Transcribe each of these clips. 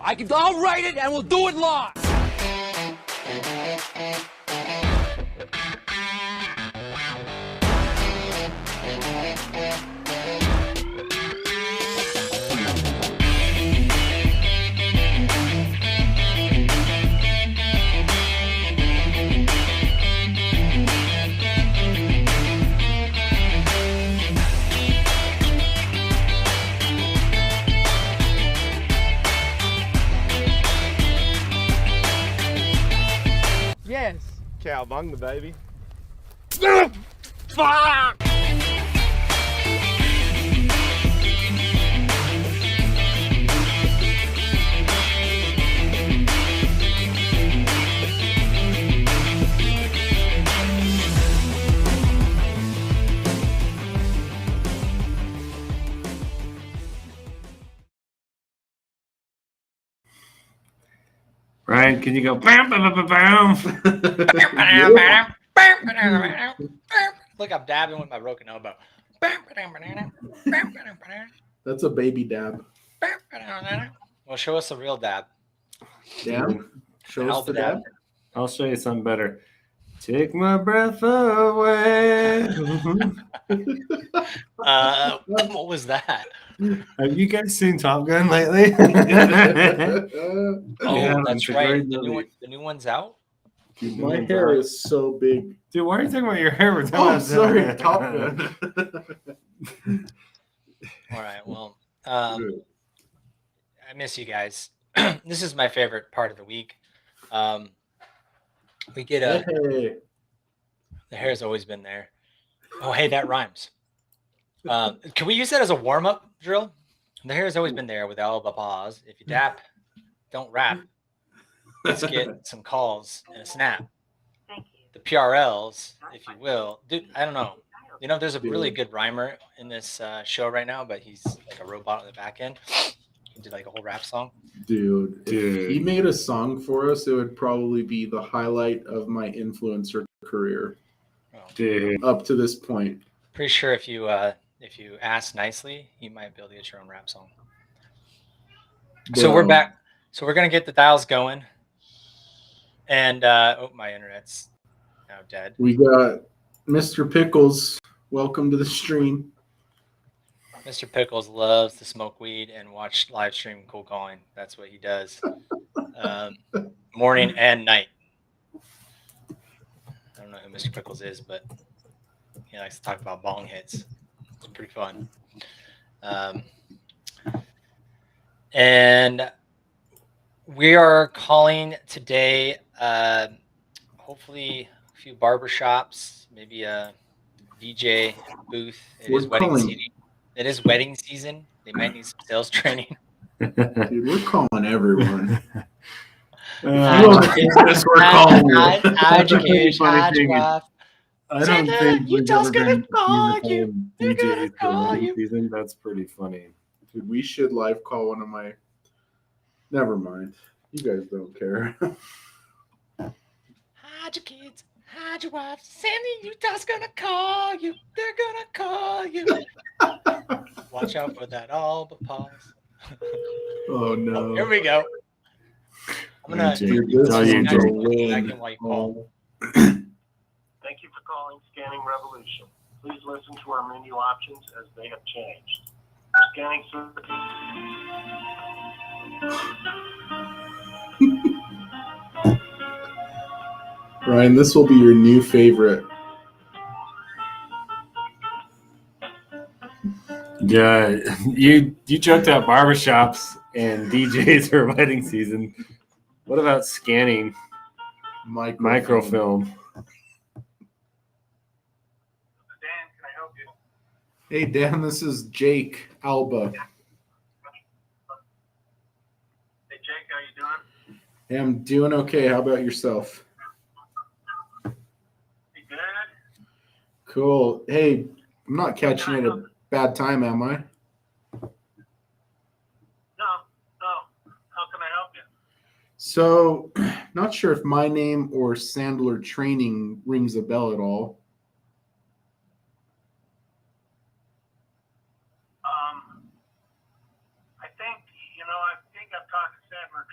I'll write it and we'll do it live. Yes. Cowabunga, baby. Fuck! Ryan, can you go bam, bam, bam, bam, bam? Look, I'm dabbing with my broken elbow. That's a baby dab. Well, show us a real dab. Dab? Show us Alba the dab. I'll show you something better. Take my breath away. What was that? Have you guys seen Top Gun lately? Oh, Yeah, that's it's a right. great The movie. new one's out. My hair is so big. Dude, why are you talking about your hair? We're talking Oh, about sorry, Top Gun. All right. Well, I miss you guys. This is my favorite part of the week. We get Hey. the hair's always been there. Oh, hey, that rhymes. Can we use that as a warm-up drill? The hair's always been there with Alba pause. If you dap, don't rap. Let's get some calls and a snap. The PRLs, if you will. Dude, I don't know. You know, there's a really good rhymer in this show right now, but he's like a robot on the back end. He did like a whole rap song. Dude, if he made a song for us, it would probably be the highlight of my influencer career. Dude. Up to this point. Pretty sure if you ask nicely, you might be able to get your own rap song. So we're back. So we're gonna get the dials going. And oh, my internet's now dead. We got Mr. Pickles. Welcome to the stream. Mr. Pickles loves to smoke weed and watch live stream cold calling. That's what he does, morning and night. I don't know who Mr. Pickles is, but he likes to talk about bong hits. It's pretty fun. And we are calling today, hopefully a few barbershops, maybe a DJ booth. It is wedding season. It is wedding season. They might need some sales training. Dude, we're calling everyone. I don't think Utah's gonna call you. They're gonna call you. Season. That's pretty funny. Dude, we should live call one of my. Never mind. You guys don't care. Hide your kids. Hide your wife. Sandy, Utah's gonna call you. They're gonna call you. Watch out for that Alba pause. Oh no! Oh, here we go. I'm gonna while you call. Thank you for calling Scanning Revolution. Please listen to our menu options as they have changed. For scanning service. Ryan, this will be your new favorite. Yeah, you joked out barbershops and DJs for wedding season. What about scanning microfilm? Dan, can I help you? Hey Dan, this is Jake Alba. Hey Jake, how you doing? Hey, I'm doing okay. How about yourself? You good? Cool. Hey, I'm not catching you at a bad time, am I? No. How can I help you? So, not sure if my name or Sandler Training rings a bell at all. I think I've talked to Sandler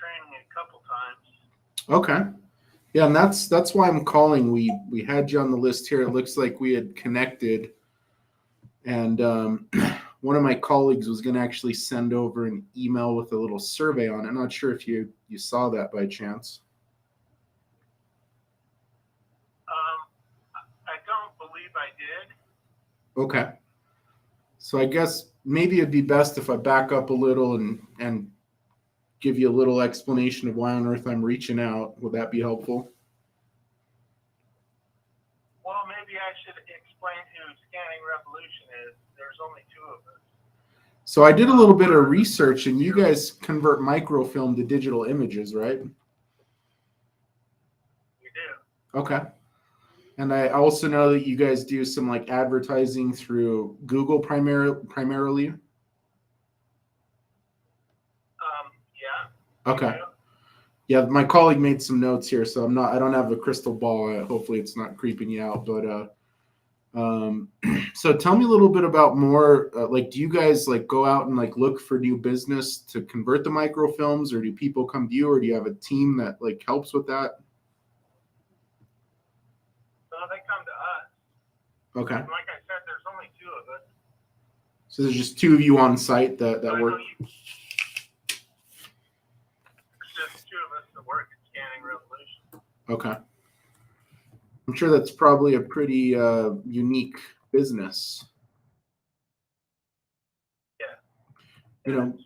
Okay. Yeah, and that's why I'm calling. We had you on the list here. It looks like we had connected, and one of my colleagues was going to actually send over an email with a little survey on it. I'm not sure if you saw that by chance. I don't believe I did. Okay. So I guess maybe it'd be best if I back up a little and give you a little explanation of why on earth I'm reaching out. Would that be helpful? Well, maybe I should explain who Scanning Revolution is. There's only two of us. So I did a little bit of research, and you guys convert microfilm to digital images, right? We do. Okay. And I also know that you guys do some like advertising through Google primarily. Yeah. Okay. Yeah, my colleague made some notes here, so I don't have a crystal ball. Hopefully it's not creeping you out, but so tell me a little bit about more, like, do you guys like go out and like look for new business to convert the microfilms, or do people come to you, or do you have a team that like helps with that? So they come to us. Okay. And like I said, there's only two of us. So there's just two of you on site that I know work. There's just two of us that work at Scanning Revolution. Okay. I'm sure that's probably a pretty unique business. Yeah. You know, It's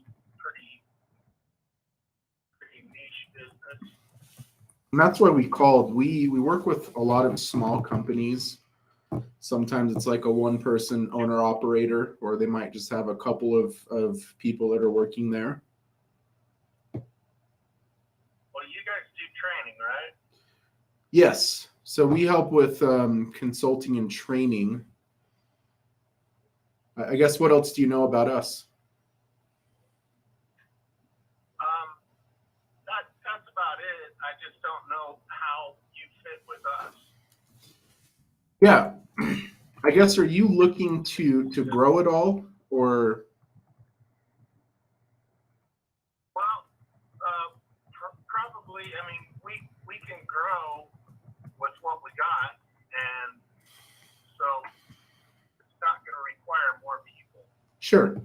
pretty niche business. and that's why we called. We work with a lot of small companies. Sometimes it's like a one-person owner-operator, or they might just have a couple of people that are working there. Well, you guys do training, right? Yes. So we help with consulting and training. I guess what else do you know about us? That's about it. I just don't know how you fit with us. Yeah. I guess, are you looking to grow it all, or? Well, probably. I mean, we can grow with what we got, and so it's not going to require more people. Sure.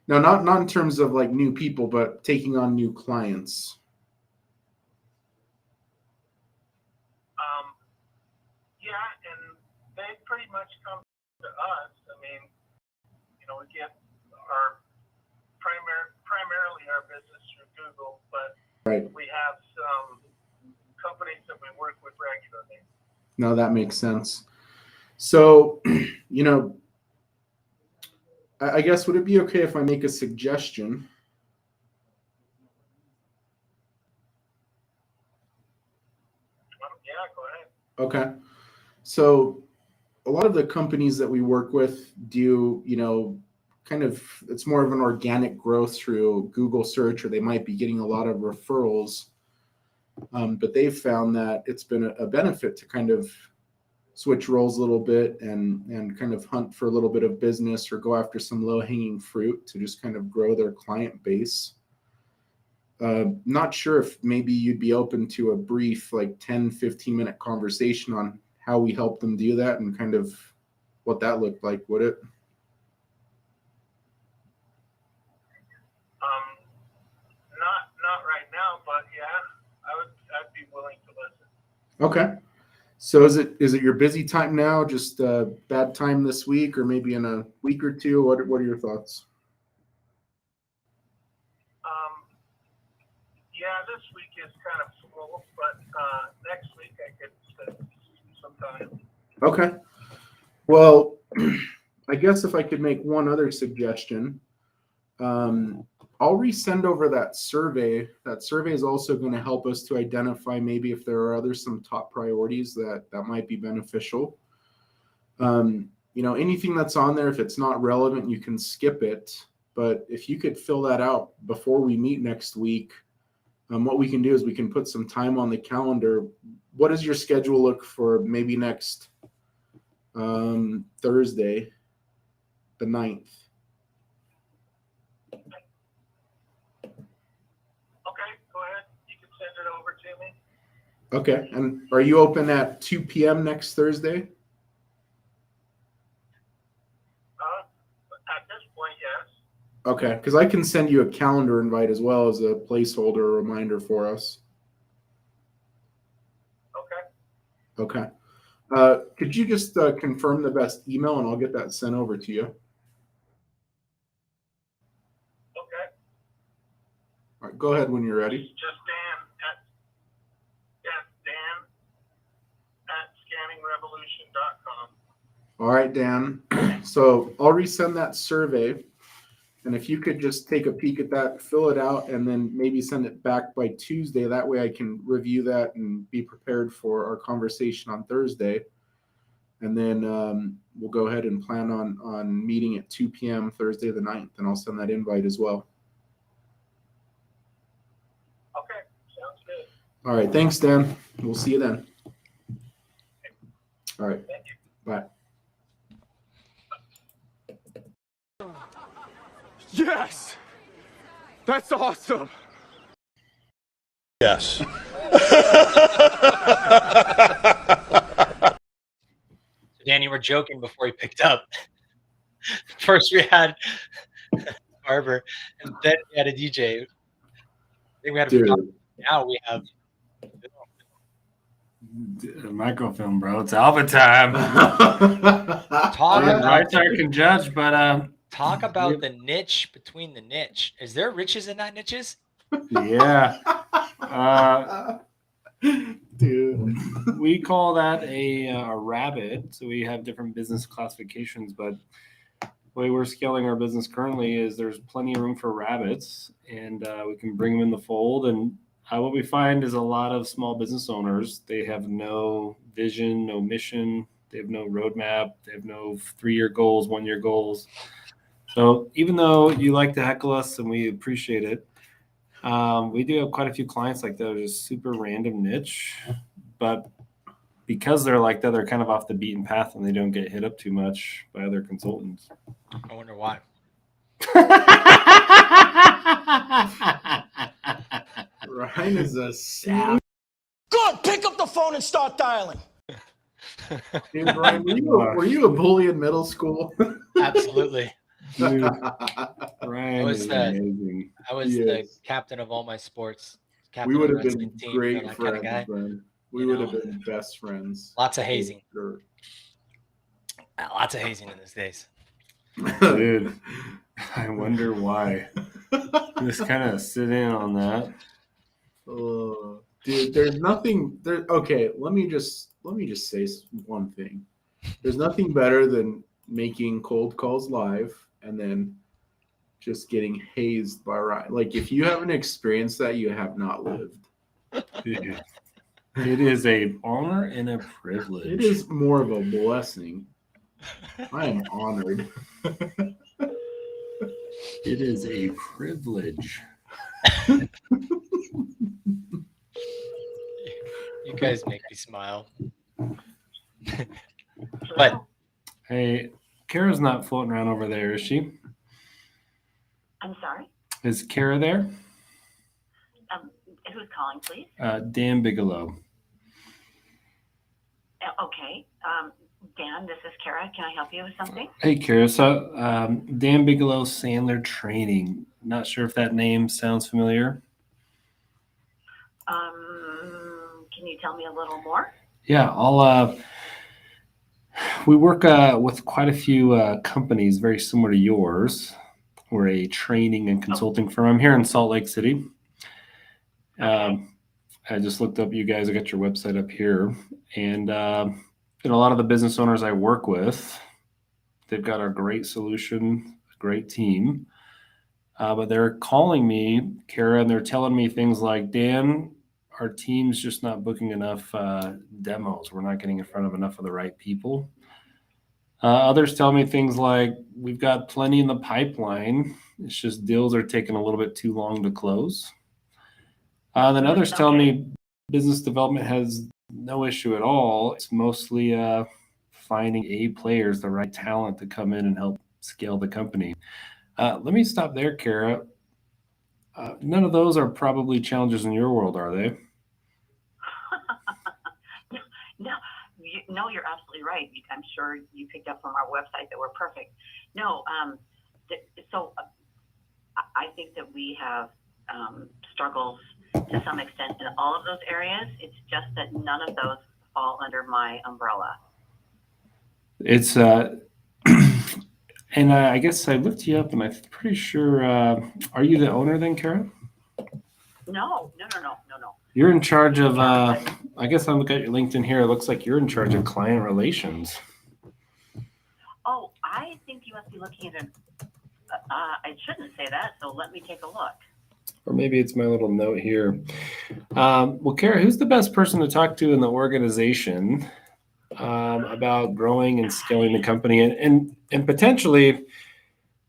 No, not in terms of like new people, but taking on new clients. Yeah, and they pretty much come to us. I mean, we get our primarily our business through Google, but Right. we have some companies that we work with regularly. No, that makes sense. So, I guess, would it be okay if I make a suggestion? Yeah, go ahead. Okay. So a lot of the companies that we work with do, kind of, it's more of an organic growth through Google search, or they might be getting a lot of referrals. But they've found that it's been a benefit to kind of switch roles a little bit and kind of hunt for a little bit of business, or go after some low-hanging fruit to just kind of grow their client base. Not sure if maybe you'd be open to a brief, like 10, 15-minute conversation on how we help them do that and kind of what that looked like, would it? Not right now, but yeah, I'd be willing to listen. Okay. So is it your busy time now? Just a bad time this week, or maybe in a week or two? What are your thoughts? Yeah, this week is kind of full, but next week I could spend some time. Okay. Well, I guess if I could make one other suggestion, I'll resend over that survey. That survey is also going to help us to identify maybe if there are some top priorities that might be beneficial. Anything that's on there, if it's not relevant, you can skip it. But if you could fill that out before we meet next week, what we can do is we can put some time on the calendar. What does your schedule look for maybe next Thursday, the 9th? Okay, go ahead. You can send it over to me. Okay. And are you open at 2 p.m. next Thursday? At this point, yes. Okay, because I can send you a calendar invite as well as a placeholder reminder for us. Okay. Okay. Could you just confirm the best email and I'll get that sent over to you? Okay. All right, go ahead when you're It's ready. just Dan at scanningrevolution.com. All right, Dan. So I'll resend that survey. And if you could just take a peek at that, fill it out, and then maybe send it back by Tuesday. That way I can review that and be prepared for our conversation on Thursday. And then we'll go ahead and plan on meeting at 2 p.m. Thursday the 9th, and I'll send that invite as well. Okay, sounds good. All right, thanks, Dan. We'll see you then. All right, Thank you. bye. Yes! That's awesome! Yes. Dan, you were joking before he picked up. First we had Barber, and then we had a DJ. I think we had a Dude. now we have Microfilm, bro. It's Alba time. talk Yeah, about right there can judge, but talk about the niche between the niche. Is there riches in that niches? yeah. Dude. We call that a rabbit. So we have different business classifications, but the way we're scaling our business currently is there's plenty of room for rabbits, and we can bring them in the fold. And what we find is a lot of small business owners, they have no vision, no mission, they have no roadmap, they have no 3-year goals, 1-year goals. So even though you like to heckle us and we appreciate it, we do have quite a few clients like that are just super random niche, but because they're like that, they're kind of off the beaten path and they don't get hit up too much by other consultants. I wonder why. Ryan is a savage. Good! Pick up the phone and start dialing! Dude, Ryan, were you a bully in middle school? Absolutely. Dude, Ryan was is the- amazing. I was Yes. the captain of all my sports. Captain We would of have the been wrestling team, great that friends, kind of guy. man. We You would know. have been best friends. Lots of hazing. For Lots of hazing in these days. sure. Dude, I wonder why. Just kind of sit in on that. Dude, there's nothing there. Okay, let me just say one thing. There's nothing better than making cold calls live and then just getting hazed by Ryan. Like, if you haven't experienced that, you have not lived. Dude, it is an honor and a privilege. It is more of a blessing. I am honored. It is a privilege. You guys make me smile. But Hey, Kara's not floating around over there, is she? I'm sorry. Is Kara there? Who's calling, please? Dan Bigelow. Okay. Dan, this is Kara. Can I help you with something? Hey, Kara. So, Dan Bigelow, Sandler Training. Not sure if that name sounds familiar. Can you tell me a little more? Yeah, we work with quite a few companies very similar to yours. We're a training and consulting firm. I'm here in Salt Lake City. I just looked up you guys. I got your website up here. And a lot of the business owners I work with, they've got a great solution, a great team. But they're calling me, Kara, and they're telling me things like, Dan, our team's just not booking enough demos. We're not getting in front of enough of the right people. Others tell me things like, we've got plenty in the pipeline. It's just deals are taking a little bit too long to close. Then others tell me business development has no issue at all. It's mostly finding A players, the right talent to come in and help scale the company. Let me stop there, Kara. None of those are probably challenges in your world, are they? No, you're absolutely right. I'm sure you picked up from our website that we're perfect. No, I think that we have struggles to some extent in all of those areas. It's just that none of those fall under my umbrella. It's and I guess I looked you up, and I'm pretty sure. Are you the owner then, Kara? No. You're in charge of. I guess I'm looking at your LinkedIn here. It looks like you're in charge of client relations. Oh, I think you must be looking at it shouldn't say that, so let me take a look. Or maybe it's my little note here. Well, Kara, who's the best person to talk to in the organization about growing and scaling the company? And potentially,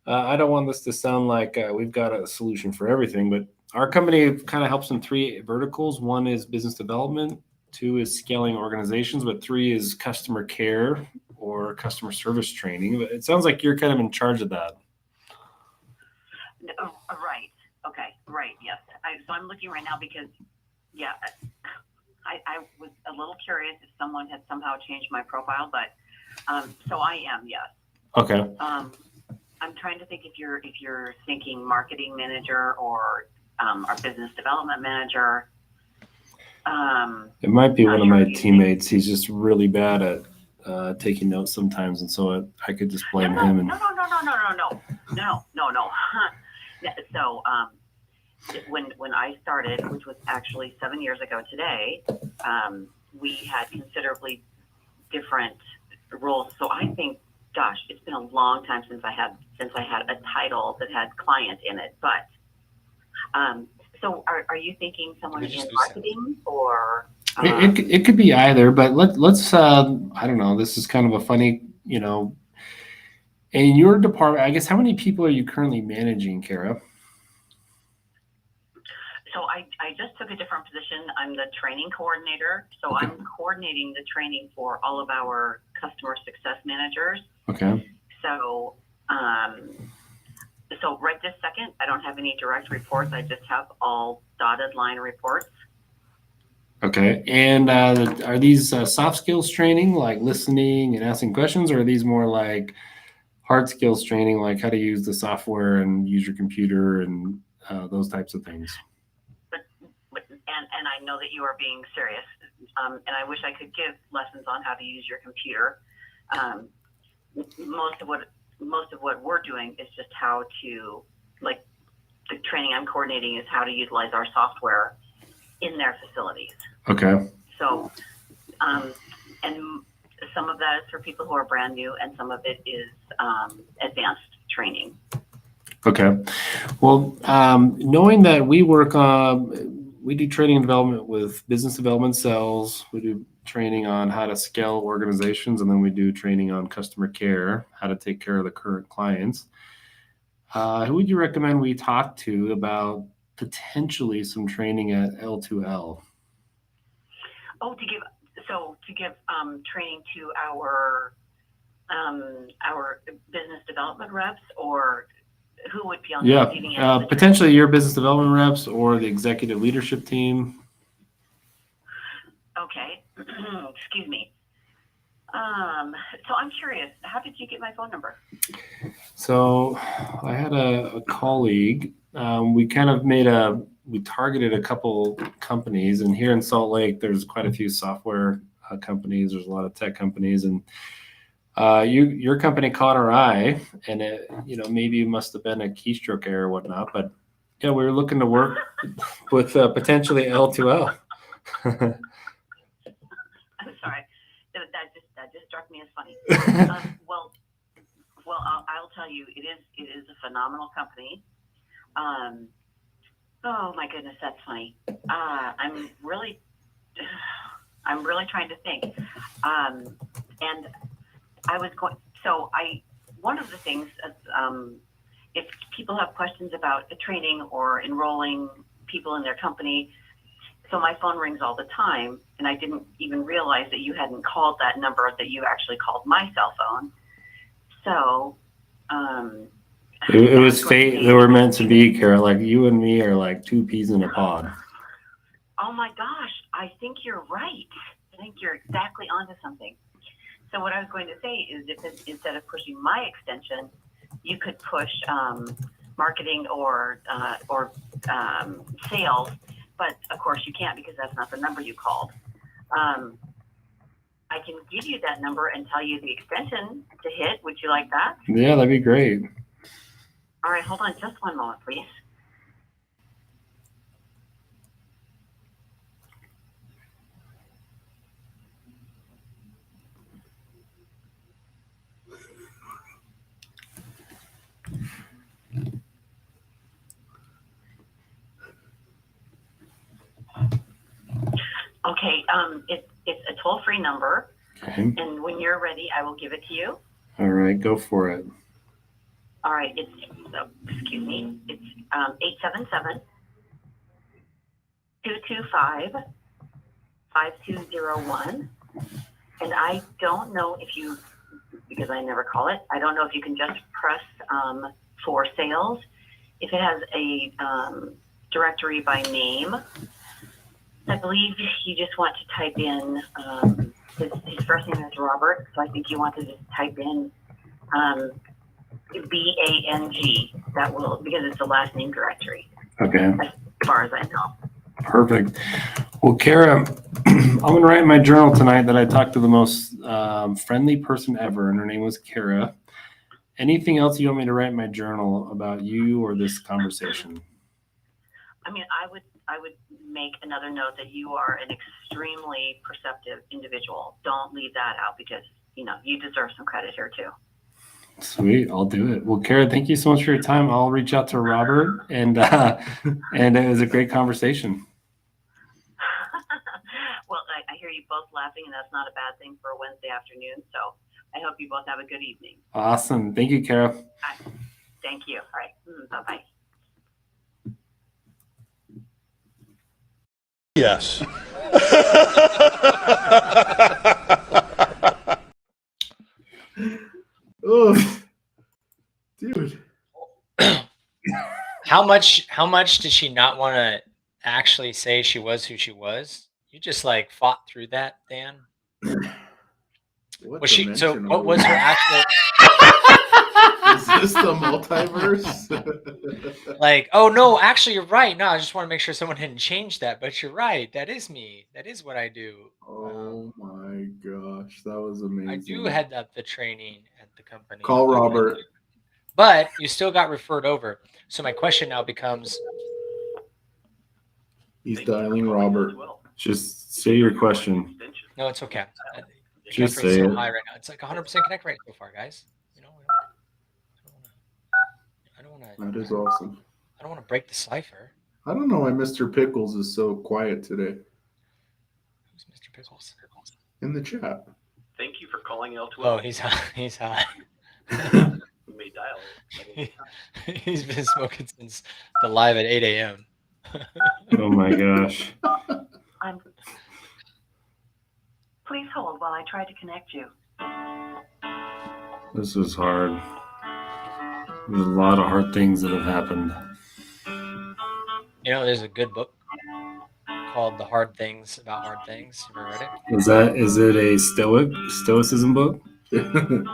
I don't want this to sound like we've got a solution for everything, but our company kind of helps in 3 verticals. 1 is business development, 2 is scaling organizations, but 3 is customer care or customer service training. But it sounds like you're kind of in charge of that. Right. Okay. Right. Yes. So I'm looking right now because, yeah, I was a little curious if someone had somehow changed my profile, but so I am. Yes. Okay. I'm trying to think if you're thinking marketing manager or our business development manager. It might be one of my teammates. He's just really bad at taking notes sometimes, and so I could just blame him. And No. So when I started, which was actually 7 years ago today, we had considerably different roles. So I think, gosh, it's been a long time since I had a title that had client in it. But so are you thinking someone in marketing or? It could be either, but let's I don't know. This is kind of a funny, in your department, I guess, how many people are you currently managing, Kara? So I just took a different position. I'm the training coordinator. So Okay. I'm coordinating the training for all of our customer success managers. Okay. So so right this second, I don't have any direct reports. I just have all dotted line reports. Okay. And are these soft skills training, like listening and asking questions, or are these more like hard skills training, like how to use the software and use your computer and those types of things? And I know that you are being serious. And I wish I could give lessons on how to use your computer. Most of what we're doing is just how to, like, the training I'm coordinating is how to utilize our software in their facilities. Okay. So, and some of that is for people who are brand new, and some of it is advanced training. Okay. Well, knowing that we work we do training and development with business development sales. We do training on how to scale organizations, and then we do training on customer care, how to take care of the current clients. Who would you recommend we talk to about potentially some training at L2L? Oh, to give training to our business development reps, or who would be on the receiving end? Yeah, potentially your business development reps or the executive leadership team. Okay. Excuse me. So I'm curious, how did you get my phone number? So I had a colleague. We kind of we targeted a couple companies, and here in Salt Lake, there's quite a few software companies. There's a lot of tech companies, and your company caught our eye, and maybe it must have been a keystroke error or whatnot, but yeah, we were looking to work with potentially L2L. I'm sorry, that just struck me as funny. Well, I'll tell you, it is a phenomenal company. Oh my goodness, that's funny. I'm really trying to think. And I was going. So one of the things, if people have questions about the training or enrolling people in their company, so my phone rings all the time, and I didn't even realize that you hadn't called that number, that you actually called my cell phone. So it was fate. They were meant to be, Kara. Like you and me are like two peas in a pod. Oh my gosh, I think you're right. I think you're exactly onto something. So what I was going to say is instead of pushing my extension, you could push marketing or sales, but of course you can't because that's not the number you called. I can give you that number and tell you the extension to hit. Would you like that? Yeah, that'd be great. All right, hold on just one moment, please. Okay, it's a toll-free number, Okay. and when you're ready, I will give it to you. All right, go for it. All right, it's 877-225-5201, and I don't know if you, because I never call it, I don't know if you can just press for sales. If it has a directory by name, I believe you just want to type in, his first name is Robert, so I think you want to just type in BANG. That will, because it's a last name directory, Okay. as far as I know. Perfect. Well, Kara, I'm going to write in my journal tonight that I talked to the most friendly person ever, and her name was Kara. Anything else you want me to write in my journal about you or this conversation? I mean, I would make another note that you are an extremely perceptive individual. Don't leave that out because, you deserve some credit here too. Sweet, I'll do it. Well, Kara, thank you so much for your time. I'll reach out to Robert, and it was a great conversation. Well, I hear you both laughing, and that's not a bad thing for a Wednesday afternoon. So I hope you both have a good evening. Awesome. Thank you, Kara. Thank you. All right. Bye-bye. Yes. Oh, dude. How much did she not want to actually say she was who she was? You just like fought through that, Dan. What Was she? So dimension what are was we her in? actual? Is this the multiverse? Like, oh no, actually you're right. No, I just want to make sure someone hadn't changed that. But you're right. That is me. That is what I do. Oh my gosh, that was amazing. I do head up the training at the company. Call Robert. But you still got referred over. So my question now becomes, He's dialing Robert. Just say your question. no, it's okay. Just Connect rate's say so it. high right now. It's like 100% connect rate so far, guys. I don't want to. That is awesome. I don't want to break the cipher. I don't know why Mr. Pickles is so quiet today Who's Mr. Pickles? in the chat. Thank you for calling L2. Oh, he's high. He's high. You may dial it. He's been smoking since the live at 8 a.m. Oh my gosh. Please hold while I try to connect you. This is hard. There's a lot of hard things that have happened. You know, there's a good book called The Hard Things About Hard Things. You ever read it? Is it a stoicism book? No.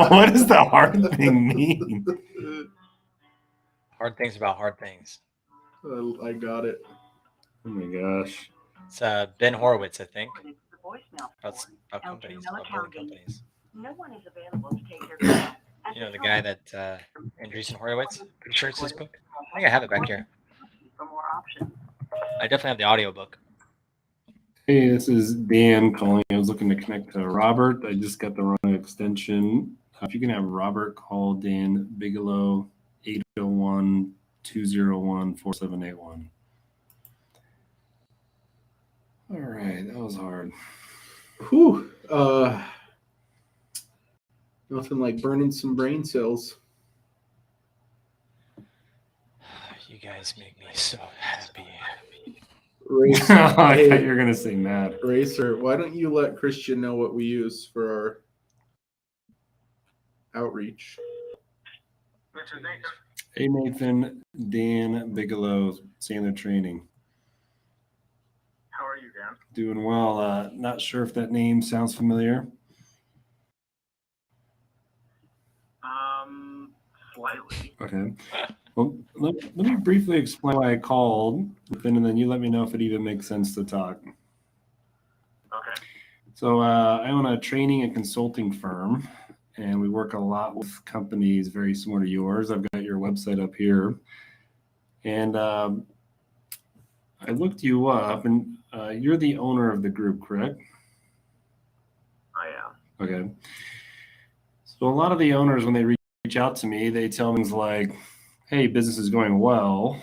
What does the hard thing mean? Hard Things About Hard Things. I got it. Oh my gosh. It's Ben Horowitz, I think. It's the voicemail. About companies, about building companies. No one is available to take your call. You know, the guy that Andreessen Horowitz? Pretty sure it's his book. I think I have it back here. For more options. I definitely have the audiobook. Hey, this is Dan calling. I was looking to connect to Robert. I just got the wrong extension. If you can have Robert call Dan Bigelow, 801-201-4781. All right, that was hard. Whew. Nothing like burning some brain cells. You guys make me so happy. Racer, I thought hey, you were going to say mad. Racer, why don't you let Christian know what we use for our outreach? Hey, Nathan, Dan Bigelow, Sandler Training. Dan? Doing well. Not sure if that name sounds familiar. Slightly. Okay. Well, let me briefly explain why I called, and then you let me know if it even makes sense to talk. Okay. So I own a training and consulting firm, and we work a lot with companies very similar to yours. I've got your website up here, and I looked you up, and you're the owner of the group, correct? I am. Okay. So a lot of the owners, when they reach out to me, they tell me things like, hey, business is going well.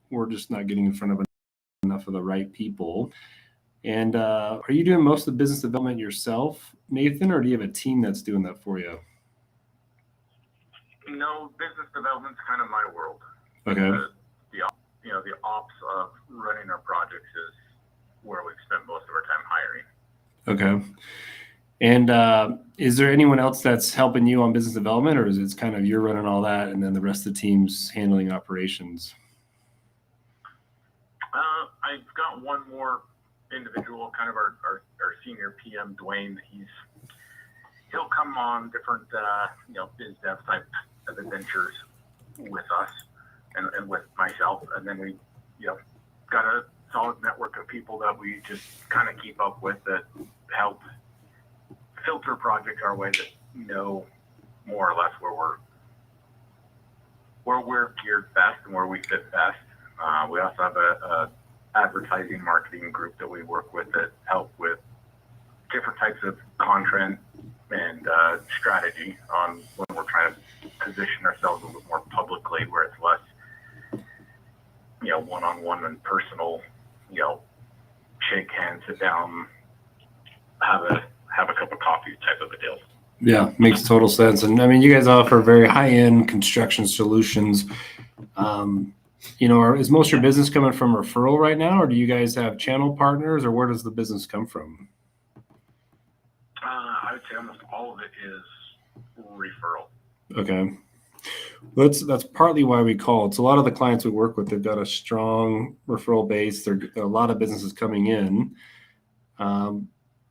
We're just not getting in front of enough of the right people. And are you doing most of the business development yourself, Nathan, or do you have a team that's doing that for you? No, business development's kind of my world. Okay. The ops of running our projects is where we spend most of our time hiring. Okay. And is there anyone else that's helping you on business development, or is it kind of you're running all that and then the rest of the team's handling operations? I've got one more individual, kind of our senior PM, Dwayne. He'll come on different biz dev type of adventures with us and with myself, and then we got a solid network of people that we just kind of keep up with that help filter projects our way, that know more or less where we're geared best and where we fit best. We also have a advertising marketing group that we work with that help with different types of content and strategy on when we're trying to position ourselves a little more publicly, where it's less one-on-one and personal, shake hands, sit down, have a cup of coffee type of a deal. Yeah, makes total sense. And I mean, you guys offer very high-end construction solutions. Is most of your business coming from referral right now, or do you guys have channel partners, or where does the business come from? I would say almost all of it is referral. Okay. That's partly why we called. So a lot of the clients we work with, they've got a strong referral base. There are a lot of businesses coming in.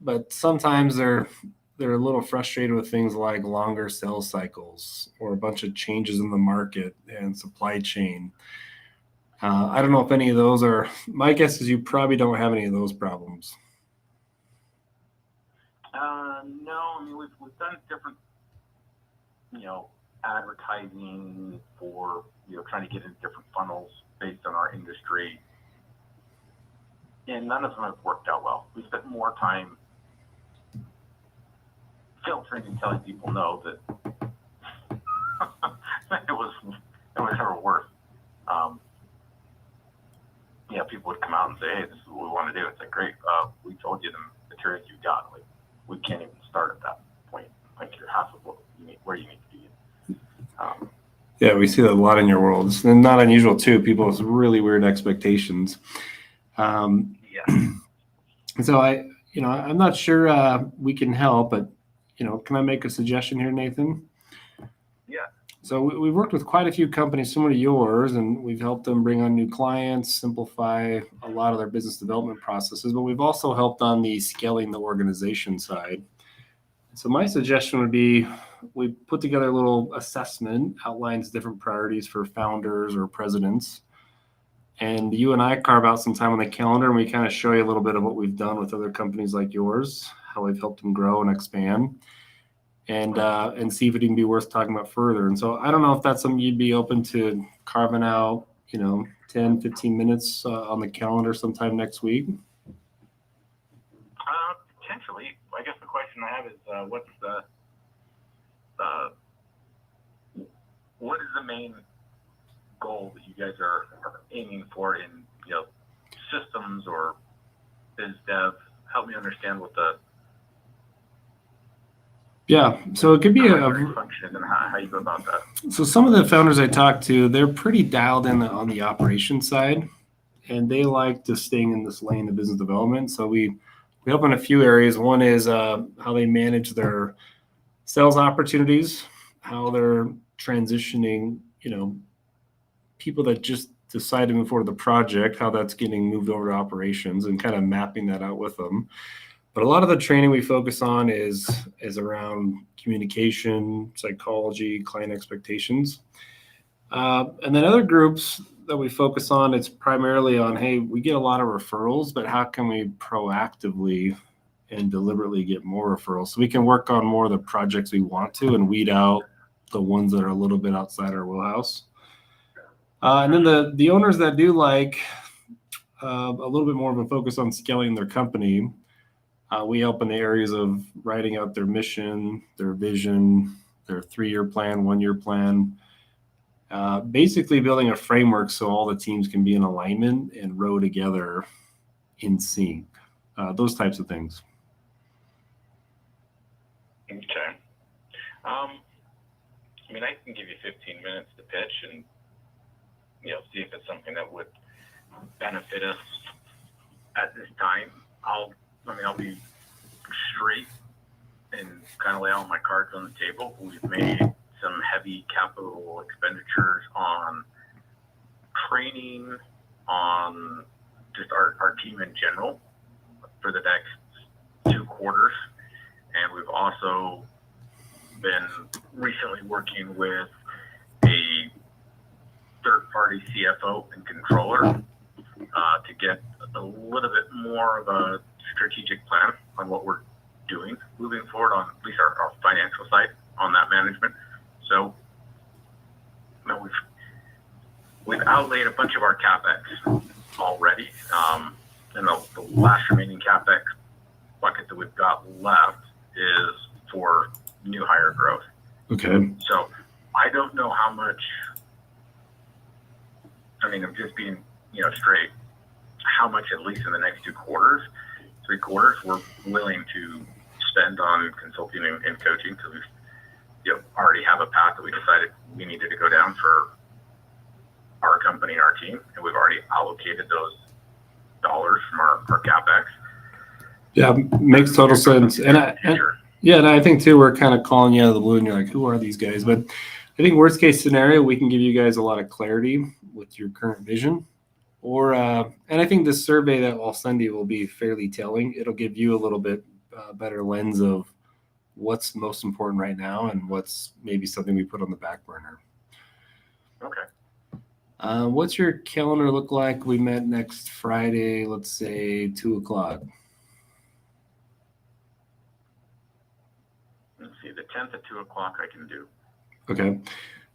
But sometimes they're a little frustrated with things like longer sales cycles or a bunch of changes in the market and supply chain. I don't know if any of those are, my guess is you probably don't have any of those problems. No, I mean, we've done different, advertising for, trying to get into different funnels based on our industry. And none of them have worked out well. We spent more time filtering and telling people no that it was never worth. People would come out and say, hey, this is what we want to do. It's like, great. We told you the materials you got. Like, we can't even start at that point. Like, you're half of what you need, where you need to be. Yeah, we see that a lot in your world. It's not unusual too. People with really weird expectations. Yeah. So I'm not sure we can help, but can I make a suggestion here, Nathan? Yeah. So we've worked with quite a few companies similar to yours, and we've helped them bring on new clients, simplify a lot of their business development processes, but we've also helped on the scaling the organization side. So my suggestion would be we put together a little assessment, outlines different priorities for founders or presidents, and you and I carve out some time on the calendar, and we kind of show you a little bit of what we've done with other companies like yours, how we've helped them grow and expand, and see if it can be worth talking about further. And so I don't know if that's something you'd be open to carving out, 10, 15 minutes on the calendar sometime next week. Potentially. I guess the question I have is, what is the main goal that you guys are aiming for in systems or biz dev? Help me understand what the so it could be function and how you go about that. So some of the founders I talked to, they're pretty dialed in on the operation side, and they like to staying in this lane of business development. So we help in a few areas. One is how they manage their sales opportunities, how they're transitioning, people that just decide to move forward with the project, how that's getting moved over to operations, and kind of mapping that out with them. But a lot of the training we focus on is around communication, psychology, client expectations. And then other groups that we focus on, it's primarily on, hey, we get a lot of referrals, but how can we proactively and deliberately get more referrals so we can work on more of the projects we want to and weed out the ones that are a little bit outside our wheelhouse. And then the owners that do like a little bit more of a focus on scaling their company, we help in the areas of writing out their mission, their vision, their 3-year plan, 1-year plan, basically building a framework so all the teams can be in alignment and row together in sync, those types of things. Okay. I mean, I can give you 15 minutes to pitch and, see if it's something that would benefit us at this time. I'll be straight and kind of lay all my cards on the table. We've made some heavy capital expenditures on training, on just our team in general for the next 2 quarters. And we've also been recently working with a third-party CFO and controller to get a little bit more of a strategic plan on what we're doing moving forward on at least our financial side on that management. So we've outlaid a bunch of our CapEx already. And the last remaining CapEx bucket that we've got left is for new hire growth. Okay. So I don't know how much, I'm just being, straight, how much at least in the next 2 quarters, 3 quarters, we're willing to spend on consulting and coaching because we already have a path that we decided we needed to go down for our company and our team. And we've already allocated those dollars from our CapEx. Yeah, makes total sense. And I think too, we're kind of calling you out of the blue and you're like, who are these guys? But I think worst case scenario, we can give you guys a lot of clarity with your current vision. Or, and I think this survey that I'll send you will be fairly telling. It'll give you a little bit better lens of what's most important right now and what's maybe something we put on the back burner. Okay. What's your calendar look like? We met next Friday, let's say 2:00. Let's see, the 10th at 2:00 I can do. Okay.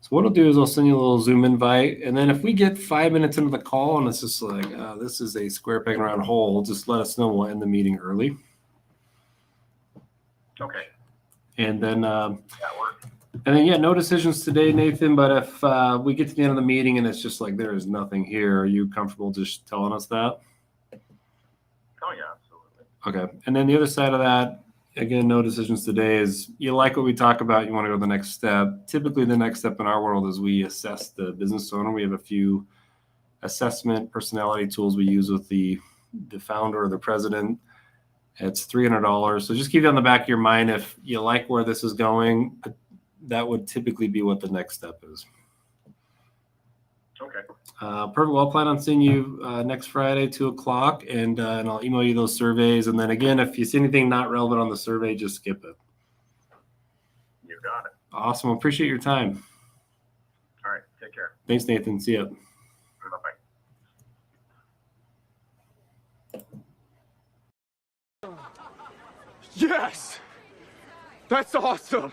So what I'll do is I'll send you a little Zoom invite. And then if we get 5 minutes into the call and it's just like, this is a square peg around hole, just let us know. We'll end the meeting early. Okay. And then, That works. and then, no decisions today, Nathan. But if we get to the end of the meeting and it's just like there is nothing here, are you comfortable just telling us that? Oh, yeah, absolutely. Okay. And then the other side of that, again, no decisions today, is you like what we talk about, you want to go to the next step. Typically, the next step in our world is we assess the business owner. We have a few assessment personality tools we use with the founder or the president. It's $300. So just keep it on the back of your mind. If you like where this is going, that would typically be what the next step is. Okay. Perfect. Well, I'll plan on seeing you next Friday, 2:00, and I'll email you those surveys. And then again, if you see anything not relevant on the survey, just skip it. You got it. Awesome. Appreciate your time. All right. Take care. Thanks, Nathan. See ya. Bye-bye. Yes! That's awesome!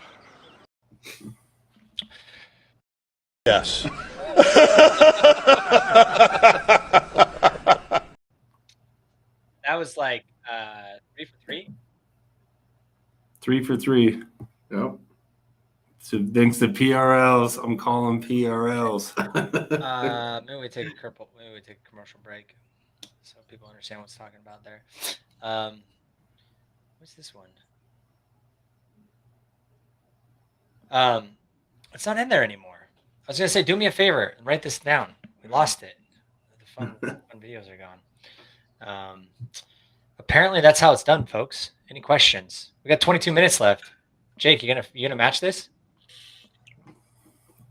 Yes. That was like 3 for 3. 3 for 3. Yep. So thanks to PRLs. I'm calling PRLs. Maybe we take a commercial break so people understand what's talking about there. What's this one? It's not in there anymore. I was gonna say, do me a favor and write this down. We lost it. The fun videos are gone. Apparently that's how it's done, folks. Any questions? We got 22 minutes left. Jake, you gonna match this?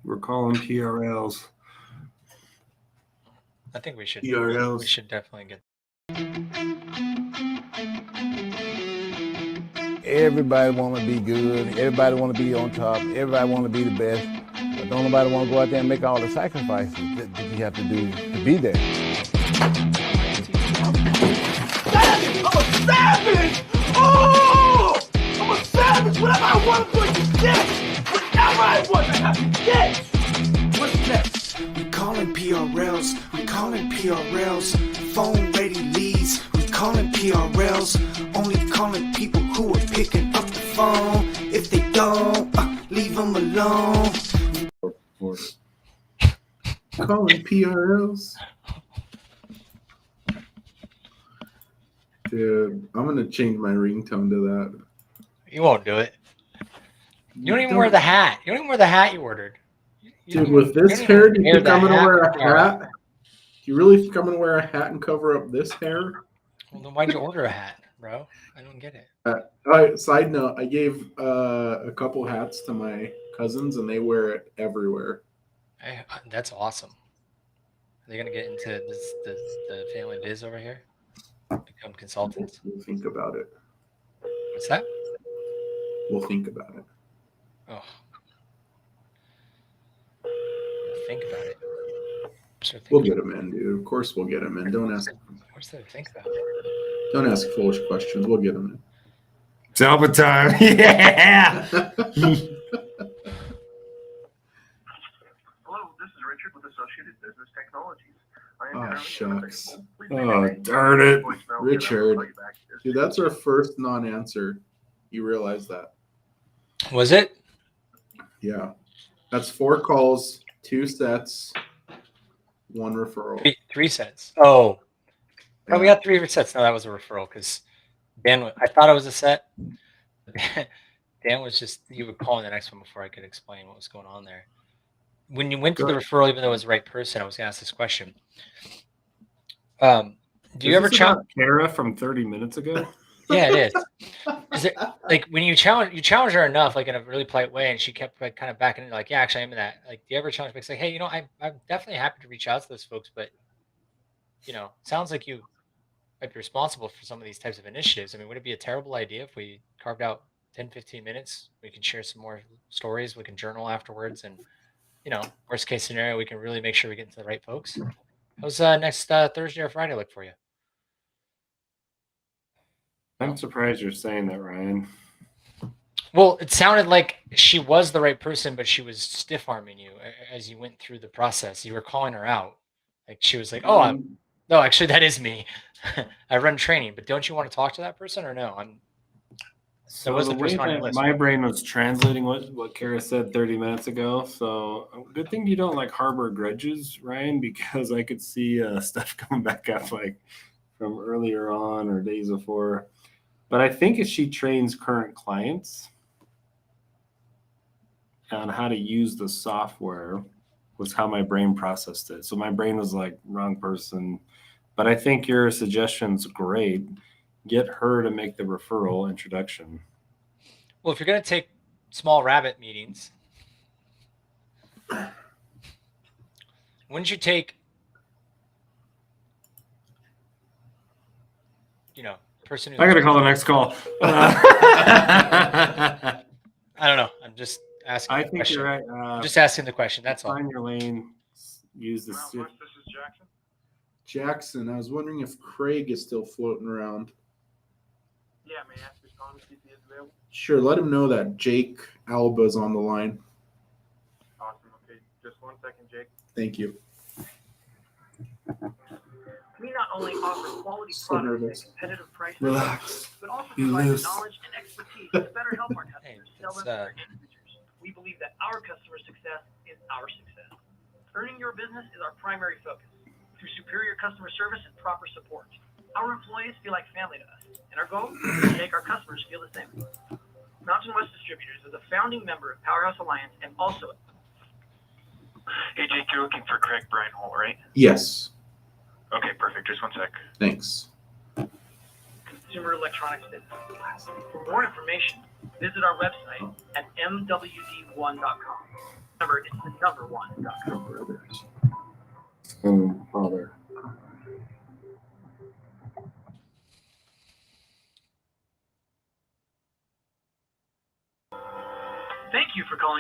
We're calling PRLs. I think we should. URLs. We should definitely get. Everybody want to be good. Everybody want to be on top. Everybody want to be the best. But don't nobody want to go out there and make all the sacrifices that you have to do to be there. I'm a savage! Oh! I'm a savage! Whatever I want, I'm going to get! Whatever I want, I have to get! What's next? We calling PRLs, we calling PRLs, phone ready leads, we calling PRLs, only calling people who are picking up the phone. If they don't, leave them alone. Calling PRLs. Dude, I'm gonna change my ringtone to that. You won't do it. You don't even wear the hat. You don't even wear the hat you ordered. Dude, with this hair, do you think I'm gonna wear a hat? Do you really think I'm gonna wear a hat and cover up this hair? Well, then why'd you order a hat, bro? I don't get it. All right, side note, I gave a couple hats to my cousins and they wear it everywhere. That's awesome. Are they gonna get into the family biz over here? Become consultants? We'll think about it. What's that? We'll think about it. Oh. Think about it. We'll get them in, dude. Of course we'll get them in. Don't ask. What's there to think about it? Don't ask foolish questions. We'll get them in. It's Alba time. Yeah. Hello, this is Richard with Associated Business Technologies. I am Oh, currently shucks. Oh, darn it. Richard. Dude, that's our first non-answer. You realize that? Was it? Yeah. That's 4 calls, 2 sets, 1 referral. Three sets. Oh. No, we got 3 sets. No, that was a referral because Dan, I thought it was a set. Dan was just, he would call in the next one before I could explain what was going on there. When you went to the referral, even though it was the right person, I was going to ask this question. Do you ever challenge Kara from 30 minutes ago? Yeah, it is. Is it like when you challenge her enough, like in a really polite way, and she kept like kind of backing it, like, yeah, actually, I'm in that. Like, do you ever challenge me? Say, hey, I'm definitely happy to reach out to those folks, but sounds like you might be responsible for some of these types of initiatives. I mean, would it be a terrible idea if we carved out 10, 15 minutes? We can share some more stories. We can journal afterwards, and worst case scenario, we can really make sure we get to the right folks. How's next Thursday or Friday look for you? I'm surprised you're saying that, Ryan. Well, it sounded like she was the right person, but she was stiff arming you as you went through the process. You were calling her out. Like she was like, "Oh, no, actually, that is me. I run training, but don't you want to talk to that person or no?" So the way that my brain was translating what Kara said 30 minutes ago. So good thing you don't like harbor grudges, Ryan, because I could see stuff coming back up like from earlier on or days before. But I think if she trains current clients on how to use the software was how my brain processed it. So my brain was like, wrong person. But I think your suggestion's great. Get her to make the referral introduction. Well, if you're going to take small rabbit meetings, wouldn't you take, person who's I got to call the next call. I don't know. I'm just asking. I think you're right. I'm just asking the question. That's all. Find your lane. Use the. This is Jackson. Jackson, I was wondering if Craig is still floating around. Yeah, may I ask his phone to see if he is available? Sure, let him know that Jake Alba's on the line. Awesome. Okay, just 1 second, Jake. Thank you. We not only offer quality So products nervous. at competitive prices, Relax. but also Be provide the loose. knowledge and expertise to better help our customers sell it's, them their end users. We believe that our customer success is our success. Earning your business is our primary focus through superior customer service and proper support. Our employees feel like family to us, and our goal is to make our customers feel the same. Mountain West Distributors is a founding member of Powerhouse Alliance and also. Hey, Jake, you're looking for Craig Breinhole, right? Yes. Okay, perfect. Just 1 sec. Thanks. Consumer electronics business. For more information, visit our website at mwd1.com. Remember, it's the number 1.com. Father.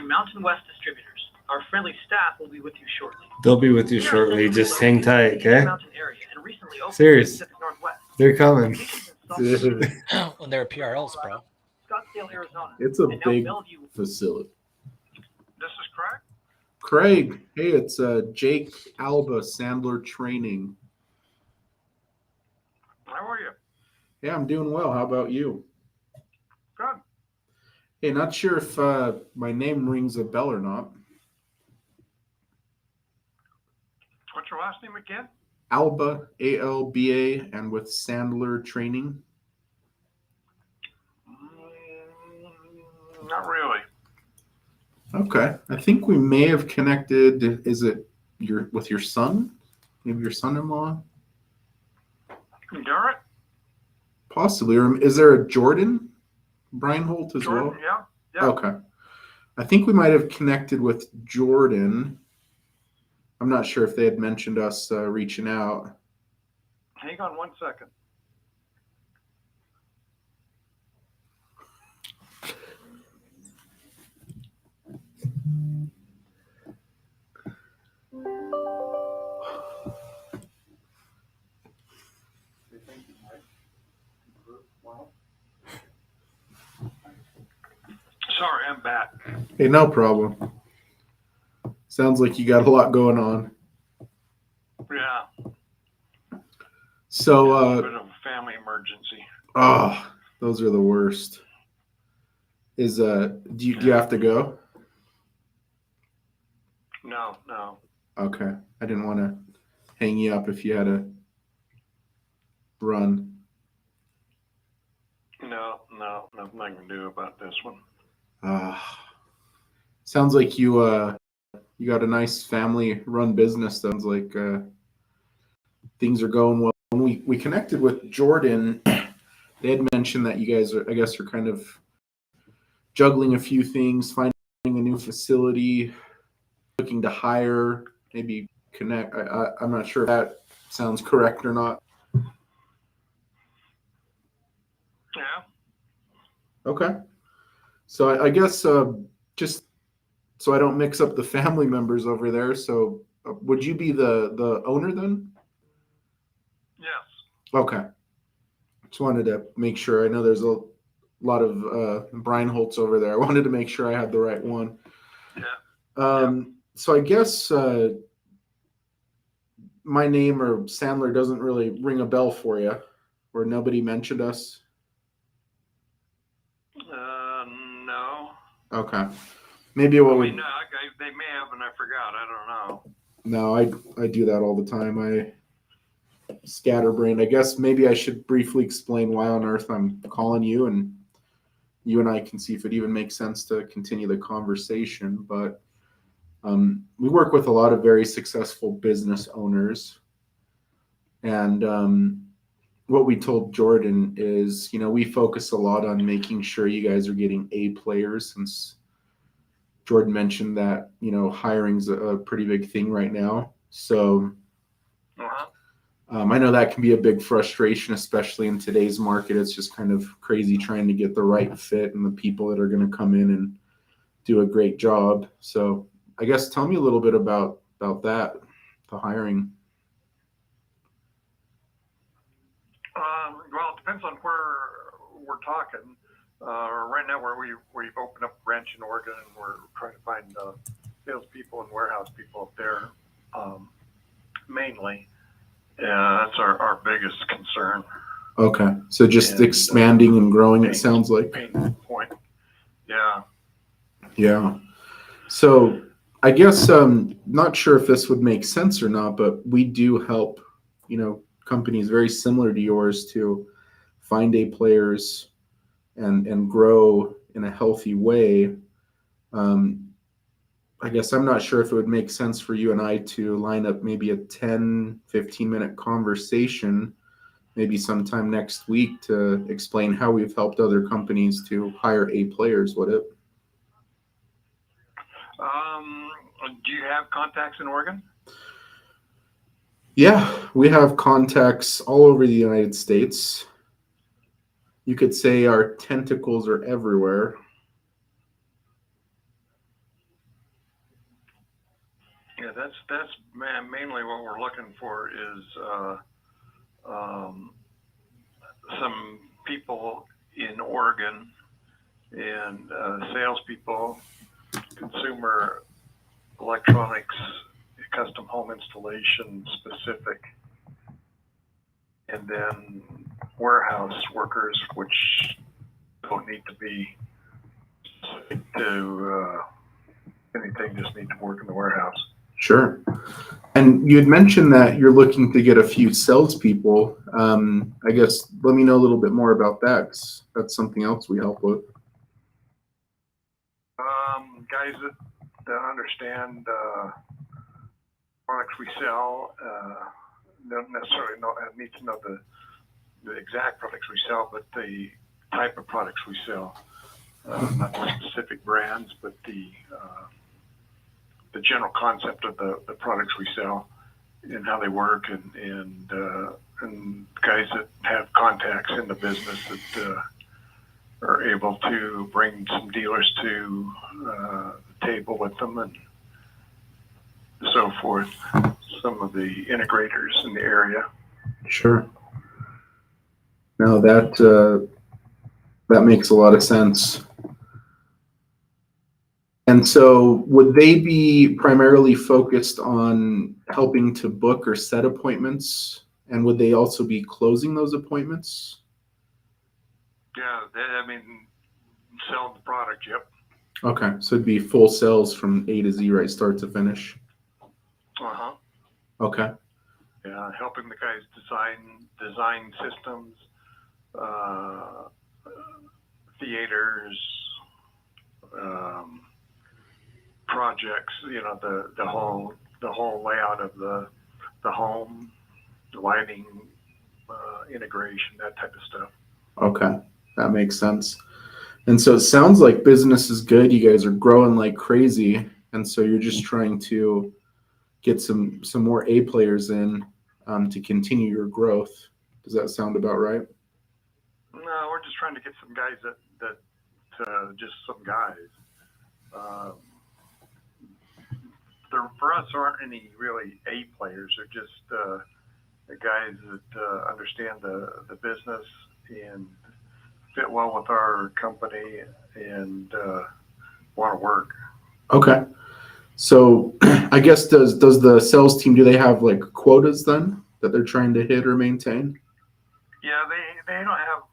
calling Mountain West Distributors. Our friendly staff will be with you shortly. They'll be with you We are shortly. centrally Just hang located tight, in the okay? Mountain area and recently opened in the Serious. Pacific Northwest. They're coming. Locations in Salt When they're PRLs, bro. Scottsdale, Arizona. It's a and now big Bellevue. facility. This is Craig. Craig, hey, it's Jake Alba, Sandler Training. How are you? Yeah, I'm doing well. How about you? Good. Hey, not sure if my name rings a bell or not. What's your last name again? Alba, A-L-B-A, and with Sandler Training. Not really. Okay, I think we may have connected. Is it with your son? Maybe your son-in-law? Garrett? Possibly. Or is there a Jordan Breinholt as Jordan, well? yeah. Okay. I think we might have connected with Jordan. I'm not sure if they had mentioned us reaching out. Hang on 1 second. Sorry, I'm back. Hey, no problem. Sounds like you got a lot going on. Yeah. So, A bit of a family emergency. oh, those are the worst. Is do you have to go? No. Okay. I didn't want to hang you up if you had to run. No, nothing I can do about this one. Sounds like you got a nice family run business. Sounds like things are going well. When we connected with Jordan, they had mentioned that you guys are kind of juggling a few things, finding a new facility, looking to hire, maybe connect. I'm not sure if that sounds correct or not. Yeah. Okay. So I guess just so I don't mix up the family members over there. So would you be the owner then? Yes. Okay. Just wanted to make sure. I know there's a lot of Breinholtz over there. I wanted to make sure I had the right one. Yeah. So I guess my name or Sandler doesn't really ring a bell for you, or nobody mentioned us. No. Okay. Maybe what we. No, they may have, and I forgot. I don't know. No, I do that all the time. I scatterbrained. I guess maybe I should briefly explain why on earth I'm calling you, and you and I can see if it even makes sense to continue the conversation. But we work with a lot of very successful business owners, and what we told Jordan is, we focus a lot on making sure you guys are getting A players, since Jordan mentioned that, hiring's a pretty big thing right now. So I know that can be a big frustration, especially in today's market. It's just kind of crazy trying to get the right fit and the people that are going to come in and do a great job. So I guess tell me a little bit about that, the hiring. Well, it depends on where we're talking. Right now, we've opened up a branch in Oregon, and we're trying to find salespeople and warehouse people up there, mainly. Yeah, that's our biggest concern. Okay, so just expanding and growing, it sounds like. Pain point. Yeah. Yeah. So I guess not sure if this would make sense or not, but we do help, companies very similar to yours to find A players and grow in a healthy way. I guess I'm not sure if it would make sense for you and I to line up maybe a 10, 15-minute conversation, maybe sometime next week, to explain how we've helped other companies to hire A players, would it? Do you have contacts in Oregon? Yeah, we have contacts all over the United States. You could say our tentacles are everywhere. Yeah, that's mainly what we're looking for is some people in Oregon and salespeople, consumer electronics, custom home installation specific, and then warehouse workers, which don't need to be specific to anything, just need to work in the warehouse. Sure. And you had mentioned that you're looking to get a few salespeople. I guess let me know a little bit more about that, 'cause that's something else we help with. Guys that understand products we sell, don't necessarily need to know the exact products we sell, but the type of products we sell. Not the specific brands, but the general concept of the products we sell and how they work, and guys that have contacts in the business that are able to bring some dealers to the table with them and so forth. Some of the integrators in the area. Sure. No, that makes a lot of sense. And so would they be primarily focused on helping to book or set appointments? And would they also be closing those appointments? Yeah, selling the product, yep. Okay, so it'd be full sales from A to Z, right, start to finish? Uh-huh. Okay. Yeah, helping the guys design systems, theaters, projects, the whole layout of the home, the lighting, integration, that type of stuff. Okay, that makes sense. And so it sounds like business is good. You guys are growing like crazy, and so you're just trying to get some more A players in to continue your growth. Does that sound about right? No, we're just trying to get some guys that just some guys. For us, there aren't any really A players. They're just the guys that understand the business and fit well with our company and want to work. Okay. So I guess does the sales team, do they have like quotas then that they're trying to hit or maintain? Yeah, they don't have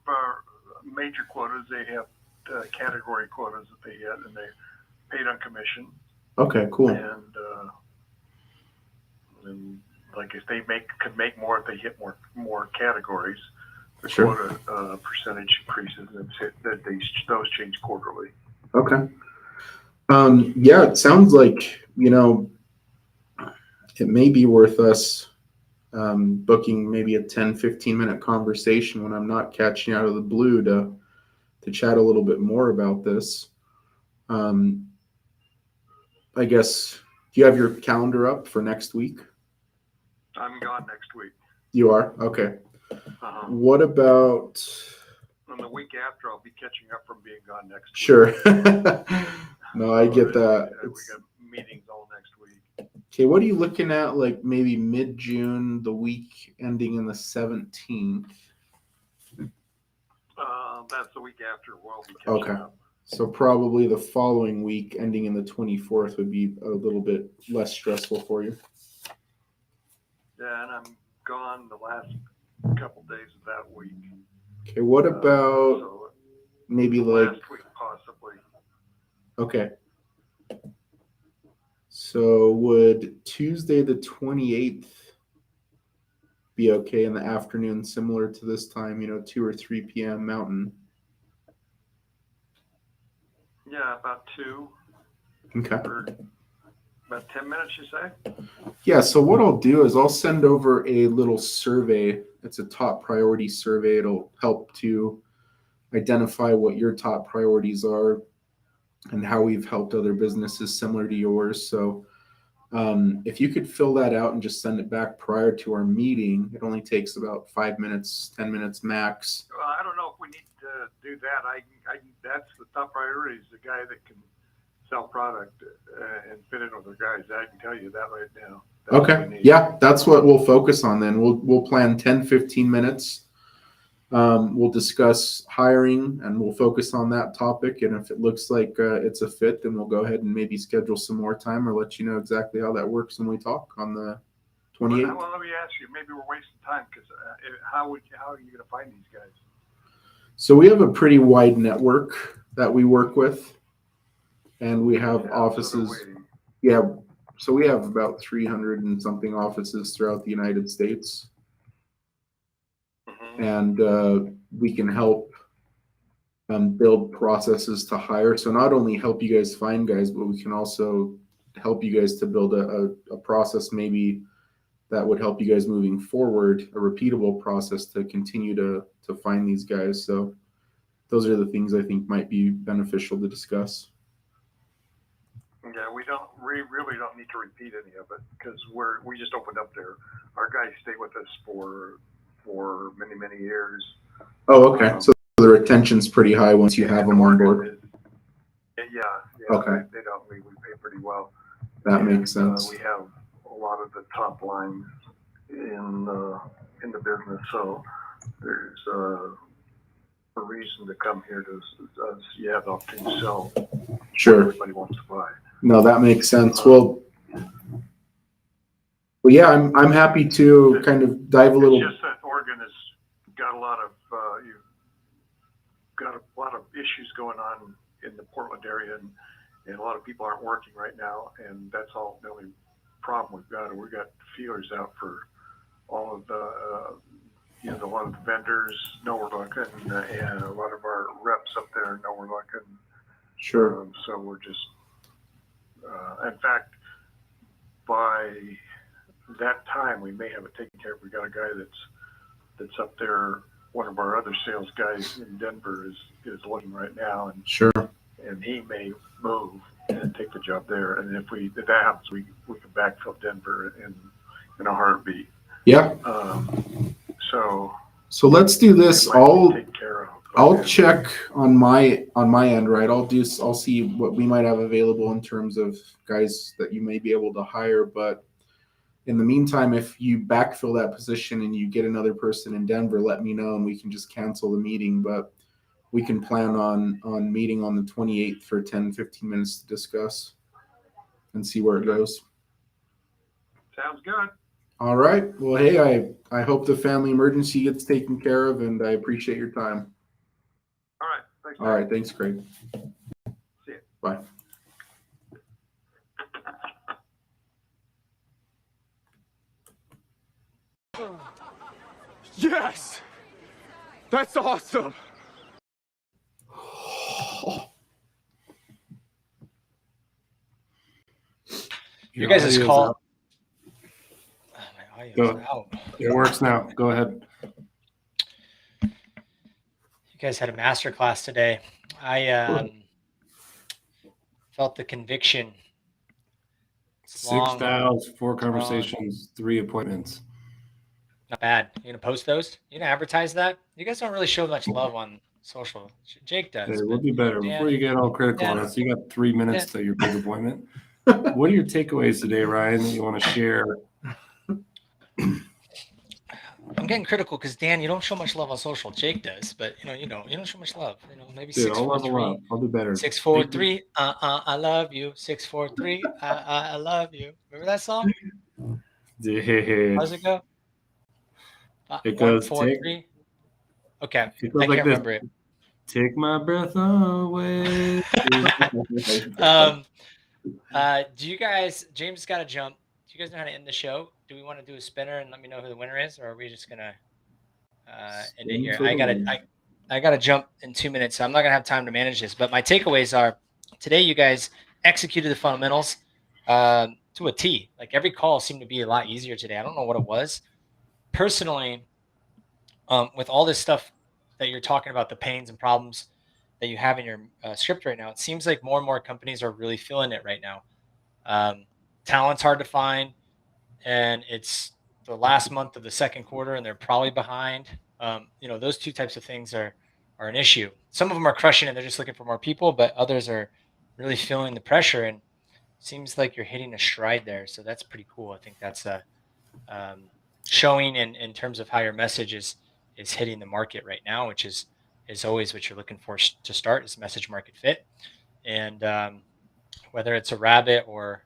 major quotas. They have category quotas that they hit, and they're paid on commission. Okay, cool. And like if they could make more if they hit more categories, the Sure. quota percentage increases, and those change quarterly. Okay. Yeah, it sounds like, it may be worth us booking maybe a 10-15 minute conversation when I'm not catching out of the blue to chat a little bit more about this. I guess, do you have your calendar up for next week? I'm gone next week. You are? Okay. Uh-huh. What about... On the week after, I'll be catching up from being gone next week. Sure. No, I get that. We got meetings all next week. Okay, what are you looking at, like maybe mid-June, the week ending in the 17th? That's the week after we'll be catching up. So probably the following week ending in the 24th would be a little bit less stressful for you. Yeah, and I'm gone the last couple days of that week. Okay, what about maybe like... Last week, possibly. Okay. So would Tuesday the 28th be okay in the afternoon, similar to this time, 2 or 3 p.m. Mountain? Yeah, about 2. Okay. Or about 10 minutes, you say? Yeah, so what I'll do is I'll send over a little survey. It's a top priority survey. It'll help to identify what your top priorities are and how we've helped other businesses similar to yours. So if you could fill that out and just send it back prior to our meeting, it only takes about 5 minutes, 10 minutes max. Well, I don't know if we need to do that. I that's the top priority is the guy that can sell product and fit in with the guys. I can tell you that right now. That's what we Okay. need. Yeah, that's what we'll focus on then. We'll plan 10, 15 minutes. We'll discuss hiring and we'll focus on that topic. And if it looks like it's a fit, then we'll go ahead and maybe schedule some more time or let you know exactly how that works when we talk on the 28th. Well, let me ask you, maybe we're wasting time because how are you going to find these guys? So we have a pretty wide network that we work with, and we have offices. Yeah, so we have about 300 and something offices throughout the United States, and we can help build processes to hire. So not only help you guys find guys, but we can also help you guys to build a process maybe that would help you guys moving forward, a repeatable process to continue to find these guys. So those are the things I think might be beneficial to discuss. Yeah, we really don't need to repeat any of it because we just opened up there. Our guys stay with us for many years. Oh, okay. So the retention's pretty high once you have them on board. Yeah. Okay. They don't. We pay pretty well. That makes sense. We have a lot of the top lines in the business, so there's a reason to come here to you have the opportunity to sell. Sure. Everybody wants to buy. No, that makes sense. Well, yeah, I'm happy to kind of dive a little. It's just that Oregon has got a lot of you've got a lot of issues going on in the Portland area, and a lot of people aren't working right now, and that's all the only problem we've got. We've got feelers out for all of the a lot of the vendors know we're looking, and a lot of our reps up there know we're looking. Sure. So we're just, in fact, by that time we may have it taken care of. We got a guy that's up there. One of our other sales guys in Denver is looking right now, and sure. And he may move and take the job there. And if that happens, we can backfill Denver in a heartbeat. Yeah. So let's do this. I'll check on my end, right? I'll see what we might have available in terms of guys that you may be able to hire. But in the meantime, if you backfill that position and you get another person in Denver, let me know and we can just cancel the meeting. But we can plan on meeting on the 28th for 10, 15 minutes to discuss and see where it goes. Sounds good. All right. Well, hey, I hope the family emergency gets taken care of, and I appreciate your time. All right. Thanks. All right. Thanks, Craig. See you. Bye. Yes! That's awesome! You guys' call. Go. It works now. Go ahead. You guys had a master class today. I felt the conviction. 6 dials, 4 conversations, 3 appointments. Not bad. You gonna post those? You gonna advertise that? You guys don't really show much love on social. Jake does. Hey, we'll do better. Before you get all critical on us, you got 3 minutes to your big appointment. What are your takeaways today, Ryan, that you want to share? I'm getting critical because Dan, you don't show much love on social. Jake does, but you don't show much love. Maybe 643. I'll do better. 643. I love you. 643. I love you. Remember that song? Dude. How does it go? It goes 1, 4, 3. Okay, I can't like remember it. Take my breath away. Do you guys? James got to jump. Do you guys know how to end the show? Do we want to do a spinner and let me know who the winner is, or are we just gonna end it here? I gotta jump in 2 minutes, so I'm not gonna have time to manage this. But my takeaways are: today, you guys executed the fundamentals to a T. Like every call seemed to be a lot easier today. I don't know what it was. Personally, with all this stuff that you're talking about, the pains and problems that you have in your script right now, it seems like more and more companies are really feeling it right now. Talent's hard to find, and it's the last month of the second quarter, and they're probably behind. Those two types of things are an issue. Some of them are crushing it; they're just looking for more people, but others are really feeling the pressure, and seems like you're hitting a stride there. So that's pretty cool. I think that's a showing in terms of how your message is hitting the market right now, which is always what you're looking for to start is message market fit. And whether it's a rabbit or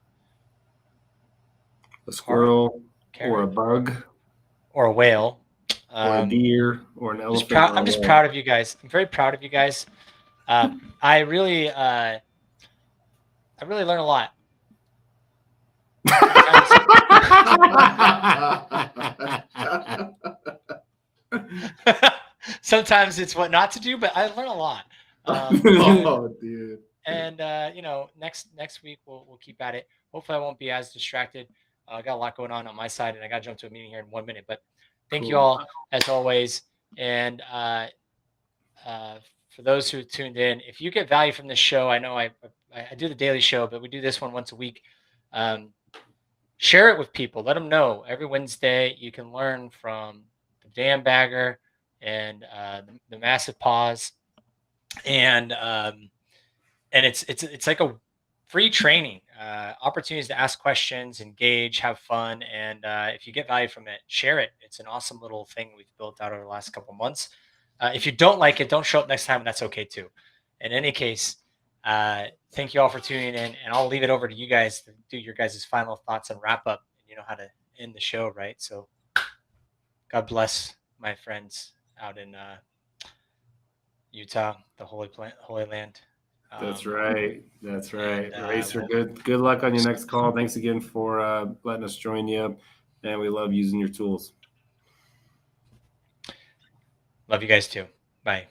a squirrel or a bug or a whale or a deer or an elephant. I'm just proud of you guys. I'm very proud of you guys. I really learn a lot. Sometimes it's what not to do, but I learn a lot. Oh, dude. And next week we'll keep at it. Hopefully, I won't be as distracted. I got a lot going on my side, and I got to jump to a meeting here in 1 minute. But thank you all as always. And for those who tuned in, if you get value from this show, I know I do the daily show, but we do this one once a week. Share it with people. Let them know. Every Wednesday, you can learn from the Dan Bagger and the Massive Pause, and it's like a free training, opportunities to ask questions, engage, have fun, and if you get value from it, share it. It's an awesome little thing we've built out over the last couple of months. If you don't like it, don't show up next time. That's okay too. In any case, thank you all for tuning in, and I'll leave it over to you guys to do your guys' final thoughts and wrap up. You know how to end the show, right? So God bless my friends out in Utah, the Holy Land. That's right. That's right. Racer, good luck on your next call. Thanks again for letting us join you. And we love using your tools. Love you guys too. Bye.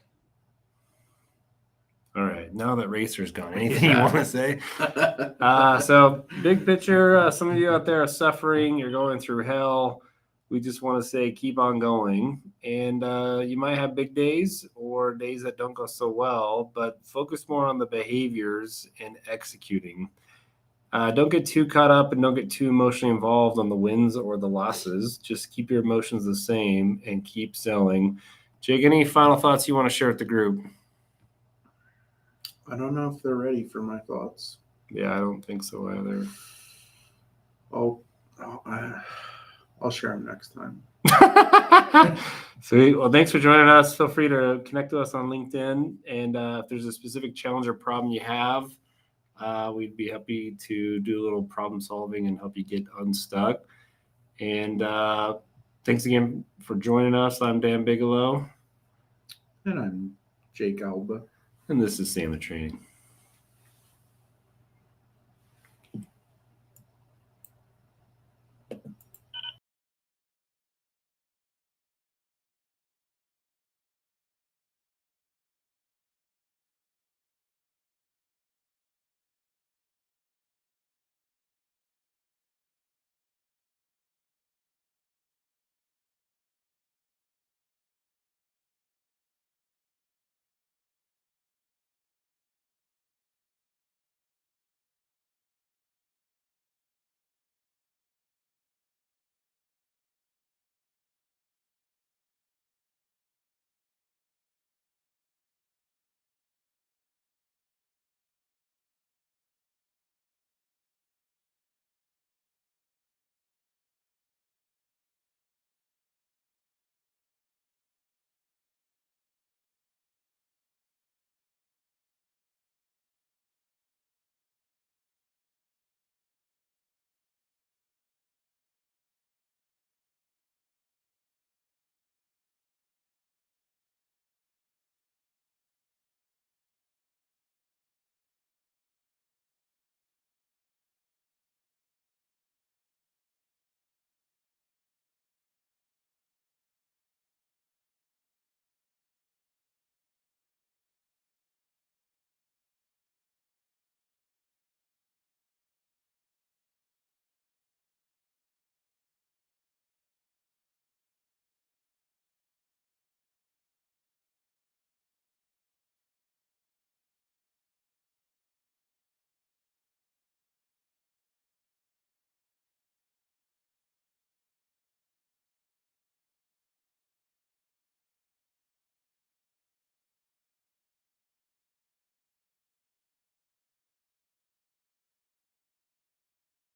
All right. Now that Racer's gone, anything you want to say? So big picture, some of you out there are suffering. You're going through hell. We just want to say keep on going. And you might have big days or days that don't go so well, but focus more on the behaviors and executing. Don't get too caught up and don't get too emotionally involved on the wins or the losses. Just keep your emotions the same and keep selling. Jake, any final thoughts you want to share with the group? I don't know if they're ready for my thoughts. Yeah, I don't think so either. I'll share them next time. Sweet. Well, thanks for joining us. Feel free to connect with us on LinkedIn. And if there's a specific challenge or problem you have, we'd be happy to do a little problem solving and help you get unstuck. And thanks again for joining us. I'm Dan Bigelow. And I'm Jake Alba. And this is Sandler Training.